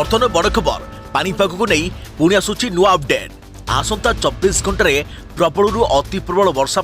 बर्तमान बड़ खबर पानीपाग को नहीं पुणी आसुची नुआ अपडेट। आसंता 24 घंटे प्रबल अति प्रबल वर्षा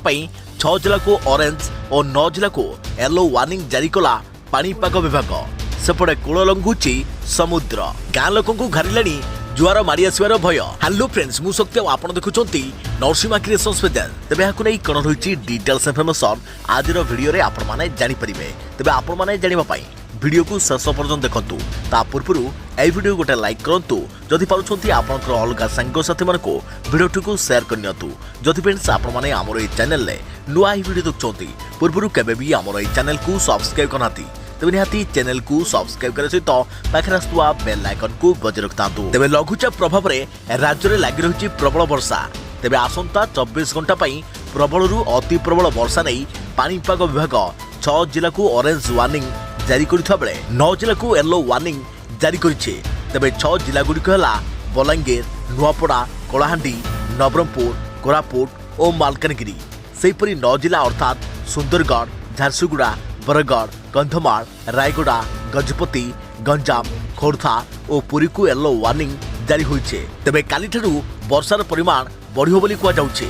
6 जिला को ऑरेंज और 9 जिला को येलो वार्निंग जारी कला पानीपाग विभाग। सेपटे कूल लंघुची समुद्र गाँ लोक घारिलाणी जुआर मारी आसवर भय। हेलो फ्रेंड्स मु शक्ति आपन देखुचंती नरसिम्हा क्रिएशन स्पेशल। तेबे याकु नै कोन रहिची डिटेल्स इन्फॉर्मेशन आज वीडियो रे आपण माने जानि परिबे। तेबे आपण माने जानिबा पई वीडियो को शेष पर्यंत देखंतु। ता पूर्वरु ए वीडियो गोटे लाइक करंतु जदि पारुछंती आपनकर अलगा संग साथी मानको वीडियो को शेयर करनियतु। जदि फ्रेंड्स आपण माने हमर ए चैनल ले नुआ ही वीडियो देखुचंती पूर्वरु केबे भी हमर ए चैनल को सब्सक्राइब करनाती तेबे निहाती चैनल को सब्सक्राइब करे सहित पाखरे आसुवा बेल आइकन को बजाय रखतांतु। तेबे लघुचाप प्रभाव रे राज्य रे लागि रहिची प्रबल वर्षा। तेबे आसंता 24 घंटा पई प्रबलरु अति प्रबल वर्षा नै पानीपाग विभाग 6 जिला को ऑरेंज वार्निंग जारी करिथा बेले 9 जिला को येलो वार्निंग जारी करिছে। तेबे 6 जिला गुडी कहला बलांगीर, नुआपड़ा, कलाहांडी, नवरंगपुर, कोरापुट और मालकानगिरी। सेहीपरि 9 जिला अर्थात सुंदरगढ़, झारसुगुड़ा, बरगढ़, कंधमाल, रायगड़ा, गजपति, गंजाम, खोर्धा और पुरी को येलो वार्निंग जारी होइছে। तेबे काली ठारू वर्षार परिमाण बढ़ियो बोली कुआ जाउছে।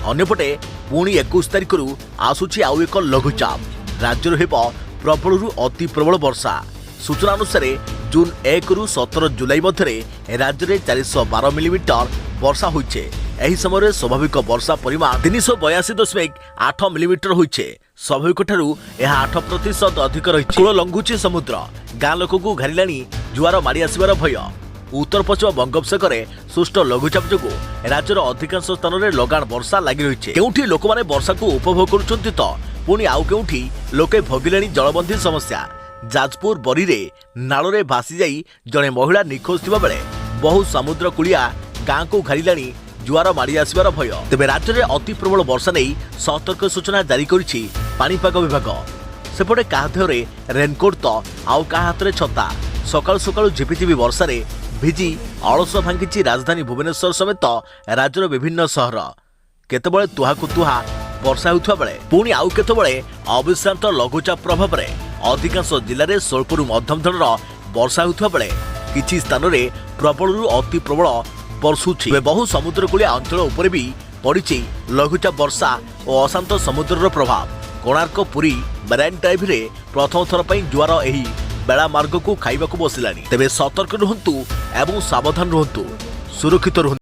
अन्यपटे पुणी 21 तारिख रु आसुची आउ एक लघुचाप राज्य हेबो प्रबलरु अति प्रबल वर्षा। सूचना अनुसार जून 1 रु 17 जुलाई मध्य राज्य में 412 मिलीमीटर वर्षा होइছে। एही समय स्वाभाविक वर्षा परिमाण 382.8 मिलीमीटर होइছে। स्वाभाविक ठारू यह 8% अधिक रही। कूल लंघुची समुद्र गाँ लोक को घारिलाणी जुआर मारी आसवर भय। उत्तर पश्चिम बंगोपसागर सृष्ट लघुचाप जोगु राज्यर अधिकांश स्थान में लगाण वर्षा लगी रही। केउठी लोक माने वर्षा को उपभोग करुछंती तो पुणी आउ केउठी लोके भोगिलेणी जलबंधी समस्या। जाजपुर बरी रे नाल रे भासी जाई जणे महिला निखोज थिबा बेले बहु समुद्र कुलिया गाँ को घारिलाणी जुआर मारी आसवर भय। तेबे राज्य में अति प्रबल वर्षा नहीं सतर्क सूचना जारी करिछि पानीपाग विभाग। सेपटे काहा देहरे रेनकोट तो आउ काहा हाथ छता। सकाळु सकाळु झिपिझिपि वर्षा रे भिजी अलस भांगी राजधानी भुवनेश्वर समेत राज्यर विभिन्न सहर। केतबळे तुहाकु तुहा वर्षा होउथबा बेले पुणी आउ केतबळे अविश्रांत लघुचाप प्रभाव रे अधिकांश जिले में स्वल्परु मध्यम धरणर वर्षा होउथबा बेले किछि स्थान रे प्रबलरु अति प्रबल वर्षुछि। बहु समुद्रकूलिया अंचल उपरे भी पड़िछि लघुचाप वर्षा और अशांत समुद्रर प्रभाव। कोणार्क पुरी मराइन ड्राइव रे प्रथम थर पई जुआर एही बेला मार्ग को खाइबा को बसिलानी। तेबे सतर्क रुहंतु एवं सावधान रुहंतु, सुरक्षित रुहंतु।